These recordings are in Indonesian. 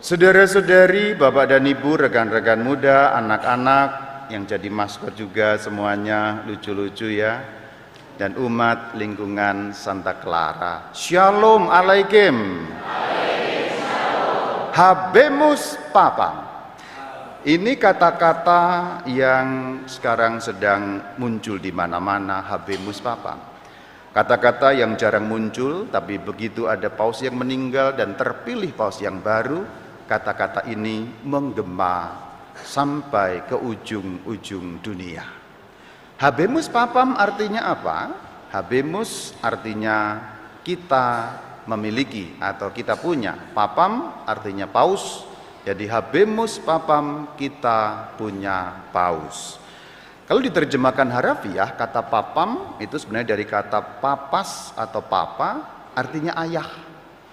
Saudara-saudari, Bapak dan Ibu, rekan-rekan muda, anak-anak yang jadi maskot juga semuanya lucu-lucu ya. Dan umat lingkungan Santa Clara. Shalom alaikum. Habemus Papam. Ini kata-kata yang sekarang sedang muncul di mana-mana, Habemus Papam. Kata-kata yang jarang muncul, tapi begitu ada paus yang meninggal dan terpilih paus yang baru, kata-kata ini menggema sampai ke ujung-ujung dunia. Habemus Papam artinya apa? Habemus artinya kita memiliki atau kita punya. Papam artinya paus. Jadi Habemus Papam, kita punya paus. Kalau diterjemahkan harafiah, kata papam itu sebenarnya dari kata papas atau papa, artinya ayah.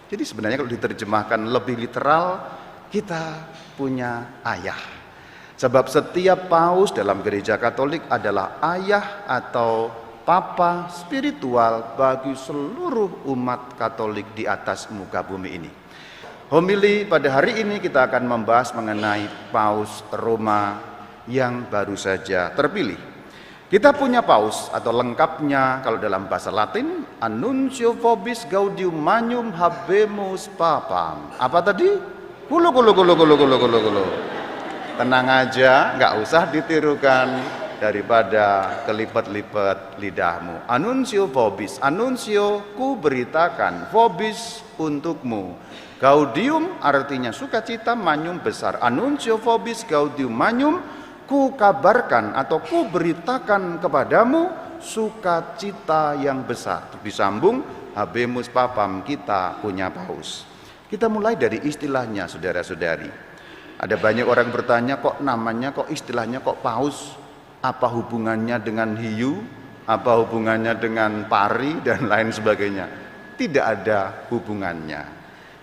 Jadi sebenarnya kalau diterjemahkan lebih literal, kita punya ayah. Sebab setiap paus dalam gereja Katolik adalah ayah atau papa spiritual bagi seluruh umat Katolik di atas muka bumi ini. Homili pada hari ini kita akan membahas mengenai Paus Roma yang baru saja terpilih. Kita punya paus atau lengkapnya kalau dalam bahasa Latin, Annuncio Vobis Gaudium Magnum Habemus Papam. Apa tadi? Kulo. Tenang aja, nggak usah ditirukan daripada kelipet-lipet lidahmu. Annuncio Vobis, Annuncio ku beritakan, Vobis untukmu. Gaudium artinya sukacita, Magnum besar. Annuncio Vobis Gaudium Magnum, ku kabarkan atau ku beritakan kepadamu sukacita yang besar. Disambung, Habemus Papam, kita punya paus. Kita mulai dari istilahnya, saudara-saudari. Ada banyak orang bertanya, kok namanya, kok istilahnya, kok paus? Apa hubungannya dengan hiu? Apa hubungannya dengan pari dan lain sebagainya? Tidak ada hubungannya.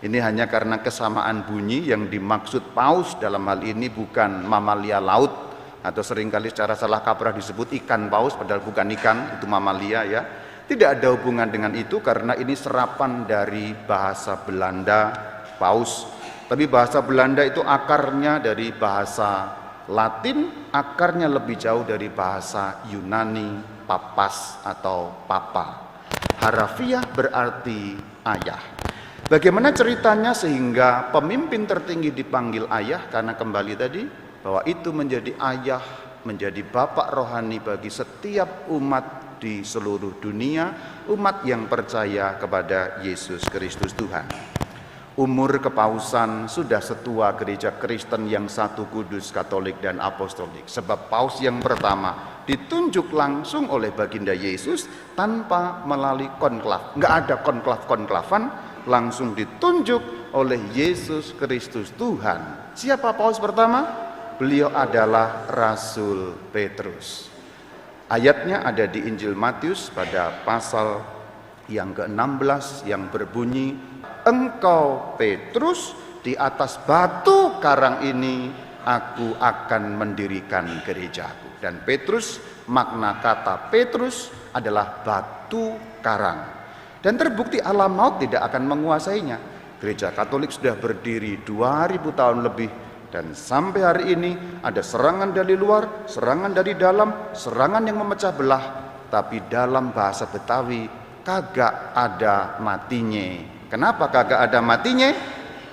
Ini hanya karena kesamaan bunyi. Yang dimaksud paus dalam hal ini bukan mamalia laut, atau seringkali secara salah kaprah disebut ikan paus, padahal bukan ikan, itu mamalia ya. Tidak ada hubungan dengan itu karena ini serapan dari bahasa Belanda paus. Tapi bahasa Belanda itu akarnya dari bahasa Latin, akarnya lebih jauh dari bahasa Yunani, papas atau papa. Harafiah berarti ayah. Bagaimana ceritanya sehingga pemimpin tertinggi dipanggil ayah? Karena kembali tadi bahwa itu menjadi ayah, menjadi bapak rohani bagi setiap umat di seluruh dunia, umat yang percaya kepada Yesus Kristus Tuhan. Umur kepausan sudah setua gereja Kristen yang satu, kudus, Katolik dan apostolik. Sebab paus yang pertama ditunjuk langsung oleh baginda Yesus tanpa melalui konklav. Nggak ada konklav-konklavan, langsung ditunjuk oleh Yesus Kristus Tuhan. Siapa paus pertama? Beliau adalah Rasul Petrus. Ayatnya ada di Injil Matius pada pasal yang ke-16 yang berbunyi, engkau Petrus, di atas batu karang ini aku akan mendirikan gerejaku. Dan Petrus, makna kata Petrus adalah batu karang. Dan terbukti alam maut tidak akan menguasainya. Gereja Katolik sudah berdiri 2000 tahun lebih. Dan sampai hari ini ada serangan dari luar, serangan dari dalam, serangan yang memecah belah. Tapi dalam bahasa Betawi, kagak ada matinya. Kenapa kagak ada matinya?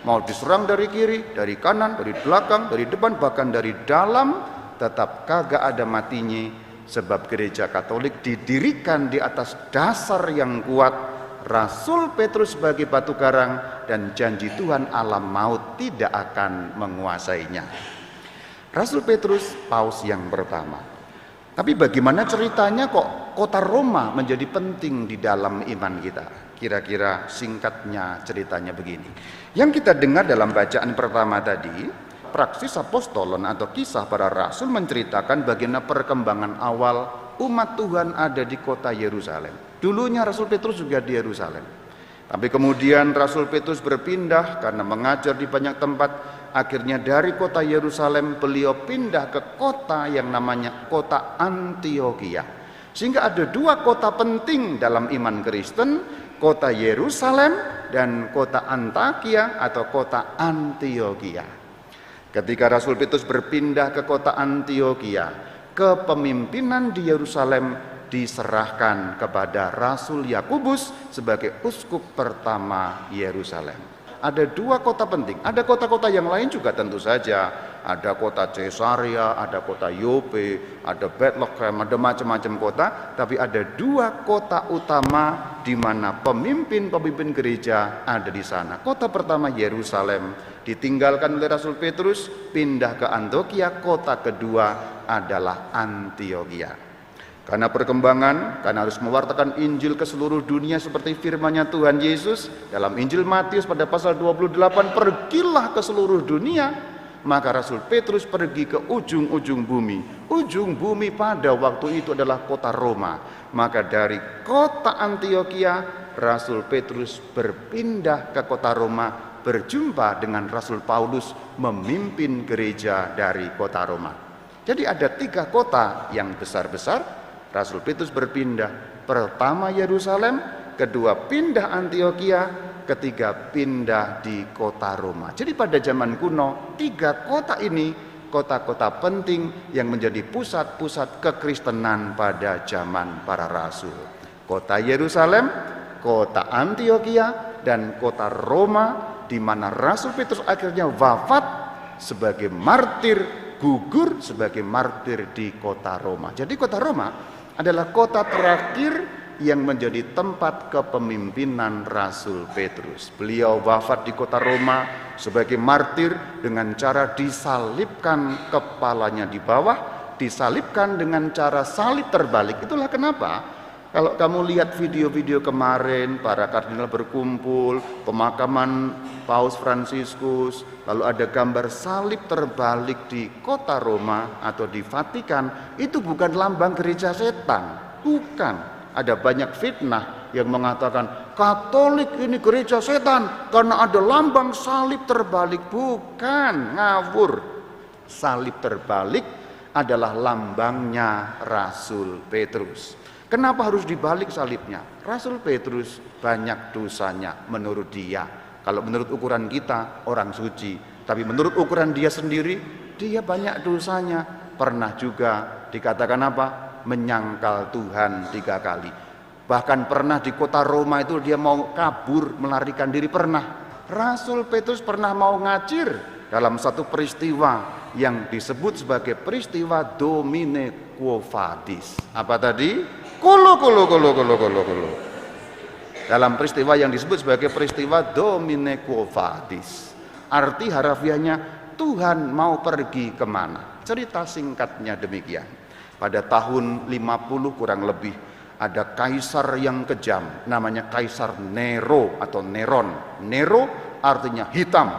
Mau diserang dari kiri, dari kanan, dari belakang, dari depan, bahkan dari dalam, tetap kagak ada matinya. Sebab gereja Katolik didirikan di atas dasar yang kuat, Rasul Petrus sebagai batu karang, dan janji Tuhan alam maut tidak akan menguasainya. Rasul Petrus paus yang pertama. Tapi bagaimana ceritanya kok kota Roma menjadi penting di dalam iman kita? Kira-kira singkatnya ceritanya begini. Yang kita dengar dalam bacaan pertama tadi, praksis apostolon atau kisah para rasul menceritakan bagaimana perkembangan awal umat Tuhan ada di kota Yerusalem. Dulunya Rasul Petrus juga di Yerusalem. Tapi kemudian Rasul Petrus berpindah karena mengajar di banyak tempat. Akhirnya dari kota Yerusalem beliau pindah ke kota yang namanya kota Antiokhia. Sehingga ada dua kota penting dalam iman Kristen kota Yerusalem dan kota Antakia atau kota Antiokhia. Ketika Rasul Petrus berpindah ke kota Antiokhia, kepemimpinan di Yerusalem diserahkan kepada Rasul Yakobus sebagai uskup pertama Yerusalem. Ada dua kota penting, ada kota-kota yang lain juga tentu saja. Ada kota Caesarea, ada kota Yope, ada Bethlehem, ada macam-macam kota. Tapi ada dua kota utama di mana pemimpin-pemimpin gereja ada di sana. Kota pertama Yerusalem, ditinggalkan oleh Rasul Petrus, pindah ke Antiokhia. Kota kedua adalah Antiokhia. Karena perkembangan, karena harus mewartakan Injil ke seluruh dunia seperti firman-Nya Tuhan Yesus dalam Injil Matius pada pasal 28, pergilah ke seluruh dunia. Maka Rasul Petrus pergi ke ujung-ujung bumi. Ujung bumi pada waktu itu adalah kota Roma. Maka dari kota Antiokhia, Rasul Petrus berpindah ke kota Roma, berjumpa dengan Rasul Paulus memimpin gereja dari kota Roma. Jadi ada tiga kota yang besar-besar. Rasul Petrus berpindah, pertama Yerusalem, kedua pindah Antiokhia, ketiga pindah di kota Roma. Jadi pada zaman kuno, tiga kota ini kota-kota penting yang menjadi pusat-pusat kekristenan pada zaman para rasul. Kota Yerusalem, kota Antiokhia, dan kota Roma, di mana Rasul Petrus akhirnya wafat sebagai martir, gugur sebagai martir di kota Roma. Jadi kota Roma adalah kota terakhir yang menjadi tempat kepemimpinan Rasul Petrus. Beliau wafat di kota Roma sebagai martir dengan cara disalibkan kepalanya di bawah, disalibkan dengan cara salib terbalik. Itulah kenapa kalau kamu lihat video-video kemarin, para kardinal berkumpul, pemakaman Paus Fransiskus, lalu ada gambar salib terbalik di kota Roma atau di Vatikan, itu bukan lambang gereja setan, bukan. Ada banyak fitnah yang mengatakan Katolik ini gereja setan karena ada lambang salib terbalik. Bukan, ngawur. Salib terbalik adalah lambangnya Rasul Petrus. Kenapa harus dibalik salibnya? Rasul Petrus banyak dosanya menurut dia. Kalau menurut ukuran kita orang suci, tapi menurut ukuran dia sendiri, dia banyak dosanya. Pernah juga dikatakan apa? Menyangkal Tuhan 3 kali. Bahkan pernah di kota Roma itu dia mau kabur, melarikan diri, pernah. Rasul Petrus pernah mau ngacir dalam satu peristiwa yang disebut sebagai peristiwa Domine Quo Vadis. Apa tadi? Kolo. Dalam peristiwa yang disebut sebagai peristiwa Domine Quo Vadis. Arti harafiahnya Tuhan mau pergi kemana? Cerita singkatnya demikian. Pada tahun 50 kurang lebih ada kaisar yang kejam, namanya Kaisar Nero atau Neron. Nero artinya hitam,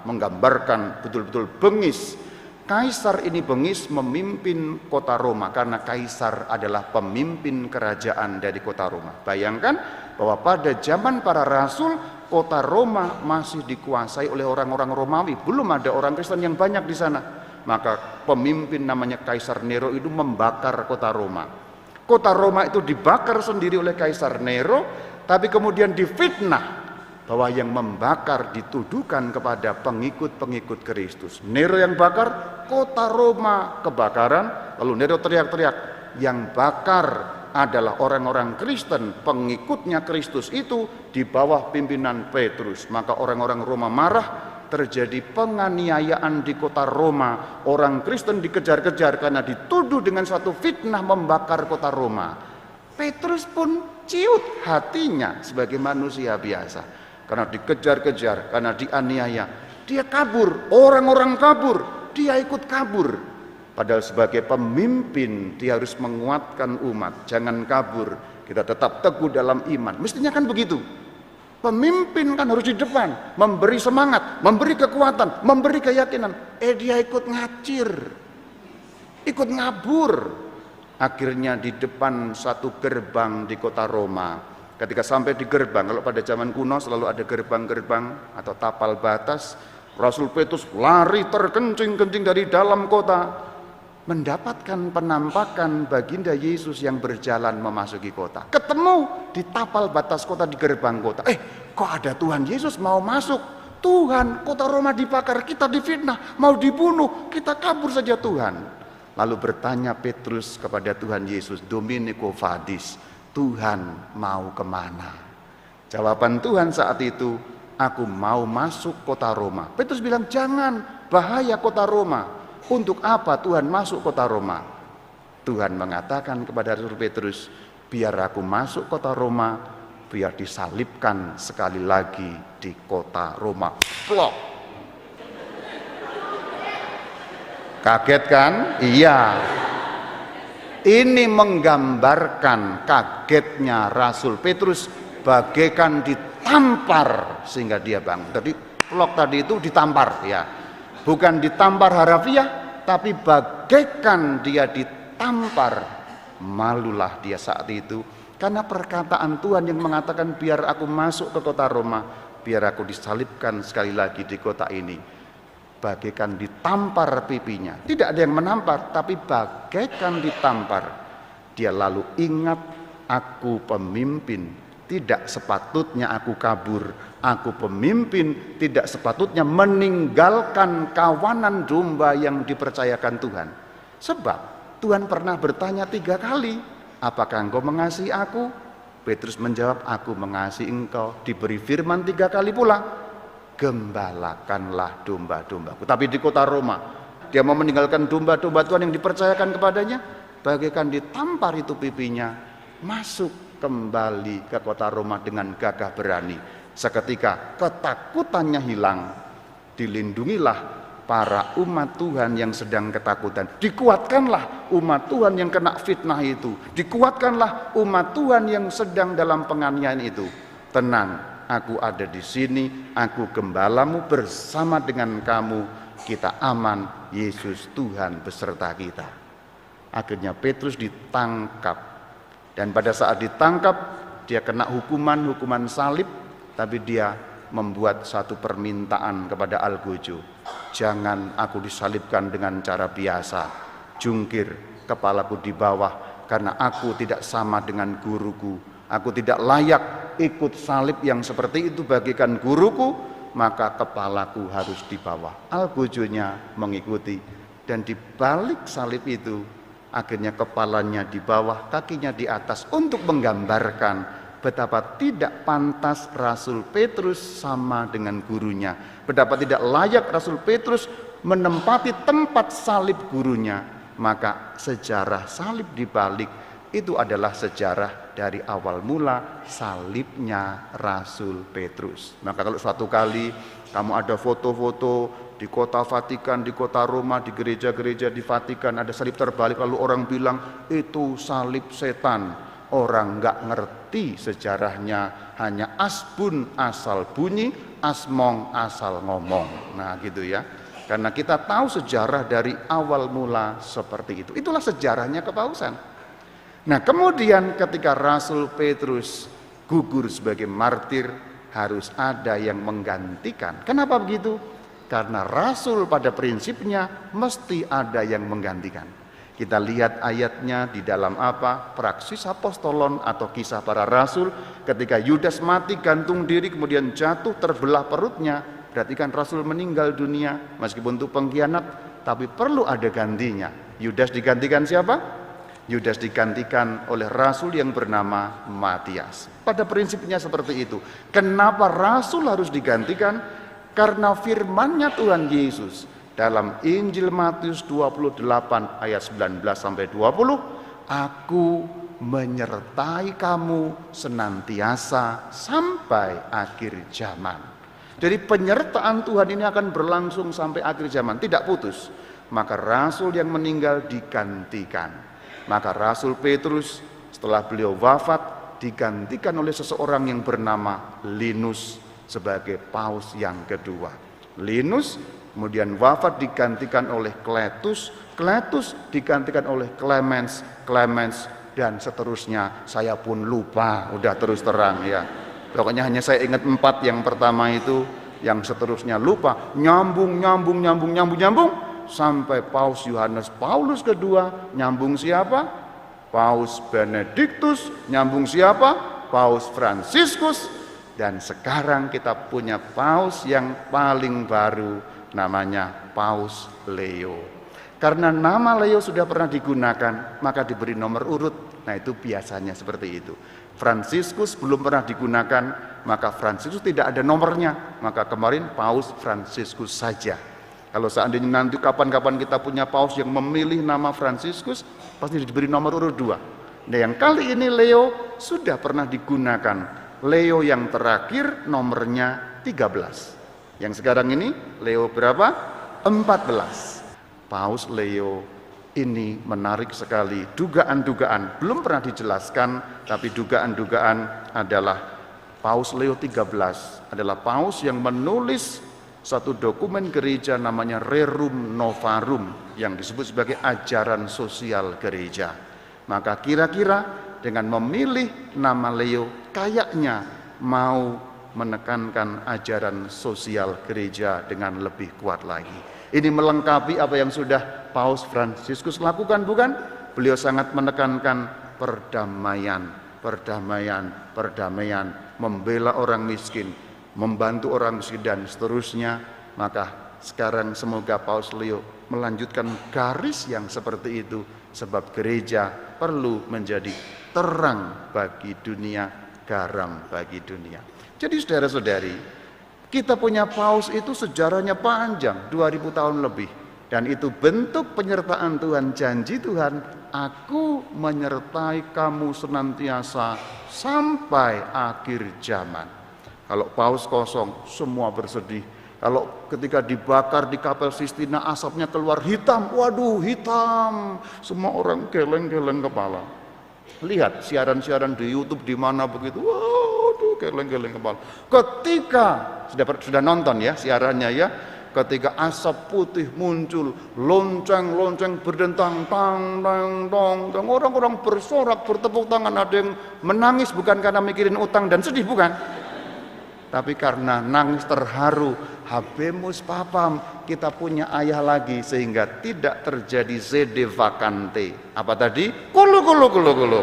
menggambarkan betul-betul bengis. Kaisar ini bengis memimpin kota Roma karena kaisar adalah pemimpin kerajaan dari kota Roma. Bayangkan bahwa pada zaman para rasul kota Roma masih dikuasai oleh orang-orang Romawi, belum ada orang Kristen yang banyak di sana. Maka pemimpin namanya Kaisar Nero itu membakar kota Roma. Kota Roma itu dibakar sendiri oleh Kaisar Nero, tapi kemudian difitnah bahwa yang membakar dituduhkan kepada pengikut-pengikut Kristus. Nero yang bakar, kota Roma kebakaran, lalu Nero teriak-teriak, yang bakar adalah orang-orang Kristen, pengikutnya Kristus itu di bawah pimpinan Petrus. Maka orang-orang Roma marah, terjadi penganiayaan di kota Roma. Orang Kristen dikejar-kejar karena dituduh dengan suatu fitnah membakar kota Roma. Petrus pun ciut hatinya sebagai manusia biasa. Karena dikejar-kejar, karena dianiaya, dia kabur, orang-orang kabur, dia ikut kabur. Padahal sebagai pemimpin dia harus menguatkan umat, jangan kabur, kita tetap teguh dalam iman. Mestinya kan begitu. Pemimpin kan harus di depan, memberi semangat, memberi kekuatan, memberi keyakinan. Dia ikut ngacir, ikut ngabur. Akhirnya di depan satu gerbang di kota Roma, ketika sampai di gerbang, kalau pada zaman kuno selalu ada gerbang-gerbang atau tapal batas, Rasul Petrus lari terkencing-kencing dari dalam kota, mendapatkan penampakan baginda Yesus yang berjalan memasuki kota. Ketemu di tapal batas kota, di gerbang kota. Kok ada Tuhan Yesus mau masuk? Tuhan, kota Roma dibakar, kita difitnah, mau dibunuh, kita kabur saja Tuhan. Lalu bertanya Petrus kepada Tuhan Yesus, Domine quo vadis, Tuhan mau kemana? Jawaban Tuhan saat itu, aku mau masuk kota Roma. Petrus bilang, jangan, bahaya kota Roma. Untuk apa Tuhan masuk kota Roma? Tuhan mengatakan kepada Rasul Petrus, biar aku masuk kota Roma, biar disalibkan sekali lagi di kota Roma. Plok. Kaget kan? Iya. Ini menggambarkan kagetnya Rasul Petrus, bagaikan ditampar sehingga dia bangun. Tadi plok tadi itu ditampar ya. Bukan ditampar harafiah, tapi bagaikan dia ditampar. Malulah dia saat itu, karena perkataan Tuhan yang mengatakan biar aku masuk ke kota Roma, biar aku disalibkan sekali lagi di kota ini. Bagaikan ditampar pipinya. Tidak ada yang menampar, tapi bagaikan ditampar. Dia lalu ingat, aku pemimpin, tidak sepatutnya aku kabur. Aku pemimpin, tidak sepatutnya meninggalkan kawanan domba yang dipercayakan Tuhan. Sebab Tuhan pernah bertanya 3 kali, apakah engkau mengasihi aku? Petrus menjawab, aku mengasihi engkau. Diberi firman 3 kali pula, gembalakanlah domba-dombaku. Tapi di kota Roma, dia mau meninggalkan domba-domba Tuhan yang dipercayakan kepadanya, bagaikan ditampar itu pipinya, masuk kembali ke kota Roma dengan gagah berani. Seketika ketakutannya hilang, dilindungilah para umat Tuhan yang sedang ketakutan. Dikuatkanlah umat Tuhan yang kena fitnah itu. Dikuatkanlah umat Tuhan yang sedang dalam penganiayaan itu. Tenang, aku ada di sini, aku gembalamu, bersama dengan kamu, kita aman, Yesus Tuhan beserta kita. Akhirnya Petrus ditangkap, dan pada saat ditangkap dia kena hukuman salib. Tapi dia membuat satu permintaan kepada Algojo, jangan aku disalibkan dengan cara biasa, jungkir kepalaku di bawah, karena aku tidak sama dengan guruku. Aku tidak layak ikut salib yang seperti itu bagaikan guruku, maka kepalaku harus di bawah. Algojonya mengikuti, dan di balik salib itu akhirnya kepalanya di bawah, kakinya di atas, untuk menggambarkan betapa tidak pantas Rasul Petrus sama dengan gurunya, betapa tidak layak Rasul Petrus menempati tempat salib gurunya. Maka sejarah salib dibalik itu adalah sejarah dari awal mula salibnya Rasul Petrus. Maka kalau suatu kali kamu ada foto-foto di kota Vatikan, di kota Roma, di gereja-gereja di Vatikan ada salib terbalik, lalu orang bilang itu salib setan, orang nggak ngerti sejarahnya, hanya asbun asal bunyi, asmong asal ngomong. Nah gitu ya, karena kita tahu sejarah dari awal mula seperti itu. Itulah sejarahnya kepausan. Nah kemudian ketika Rasul Petrus gugur sebagai martir, harus ada yang menggantikan. Kenapa begitu? Karena Rasul pada prinsipnya mesti ada yang menggantikan. Kita lihat ayatnya di dalam apa? Praksis Apostolon atau Kisah Para Rasul. Ketika Yudas mati gantung diri kemudian jatuh terbelah perutnya, berarti kan Rasul meninggal dunia meskipun itu pengkhianat, tapi perlu ada gantinya. Yudas digantikan siapa? Yudas digantikan oleh Rasul yang bernama Matias. Pada prinsipnya seperti itu. Kenapa Rasul harus digantikan? Karena firman-Nya Tuhan Yesus dalam Injil Matius 28 ayat 19 sampai 20, aku menyertai kamu senantiasa sampai akhir zaman. Jadi penyertaan Tuhan ini akan berlangsung sampai akhir zaman, tidak putus. Maka Rasul yang meninggal digantikan. Maka Rasul Petrus setelah beliau wafat digantikan oleh seseorang yang bernama Linus sebagai paus yang kedua. Linus kemudian wafat digantikan oleh Kletus, Kletus digantikan oleh Clemens, Clemens, dan seterusnya. Saya pun lupa, udah terus terang ya. Pokoknya hanya saya ingat 4 yang pertama itu, yang seterusnya lupa. Nyambung sampai Paus Yohanes Paulus kedua, nyambung siapa? Paus Benediktus, nyambung siapa? Paus Fransiskus. Dan sekarang kita punya Paus yang paling baru, namanya Paus Leo. Karena nama Leo sudah pernah digunakan, maka diberi nomor urut. Nah, itu biasanya seperti itu. Fransiskus belum pernah digunakan, maka Fransiskus tidak ada nomornya, maka kemarin Paus Fransiskus saja. Kalau seandainya nanti kapan-kapan kita punya Paus yang memilih nama Fransiskus, pasti diberi nomor urut 2. Nah, yang kali ini Leo sudah pernah digunakan. Leo yang terakhir nomornya 13. Yang sekarang ini Leo berapa? 14. Paus Leo ini menarik sekali. Dugaan-dugaan belum pernah dijelaskan, tapi dugaan-dugaan adalah Paus Leo 13 adalah paus yang menulis satu dokumen gereja namanya Rerum Novarum yang disebut sebagai ajaran sosial gereja. Maka kira-kira dengan memilih nama Leo kayaknya mau menekankan ajaran sosial gereja dengan lebih kuat lagi. Ini melengkapi apa yang sudah Paus Fransiskus lakukan, bukan? Beliau sangat menekankan perdamaian, membela orang miskin, membantu orang miskin dan seterusnya. Maka sekarang semoga Paus Leo melanjutkan garis yang seperti itu, sebab gereja perlu menjadi terang bagi dunia, garam bagi dunia. Jadi saudara-saudari, kita punya paus itu sejarahnya panjang, 2000 tahun lebih. Dan itu bentuk penyertaan Tuhan, janji Tuhan, aku menyertai kamu senantiasa sampai akhir zaman. Kalau paus kosong, semua bersedih. Kalau ketika dibakar di Kapel Sistina, asapnya keluar hitam, waduh hitam. Semua orang geleng-geleng kepala. Lihat siaran-siaran di YouTube di mana begitu, waduh geleng-geleng kepala. Ketika sudah nonton ya siarannya ya, ketika asap putih muncul, lonceng-lonceng berdentang, tang tang tong tang, orang-orang bersorak, bertepuk tangan, ada yang menangis bukan karena mikirin utang dan sedih, bukan, tapi karena nangis terharu. Habemus papam, kita punya ayah lagi, sehingga tidak terjadi sede vacante. Apa tadi? Kulu.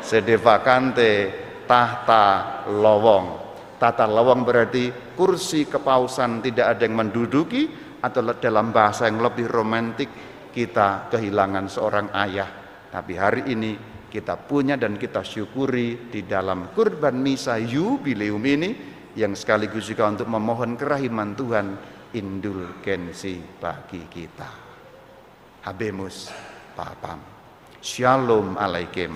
Sede vacante, tahta lowong. Tata lowong berarti kursi kepausan tidak ada yang menduduki, atau dalam bahasa yang lebih romantik, kita kehilangan seorang ayah. Tapi hari ini kita punya dan kita syukuri di dalam kurban misa jubileum ini, yang sekaligus juga untuk memohon kerahiman Tuhan, indulgensi bagi kita. Habemus papam. Shalom alaikum.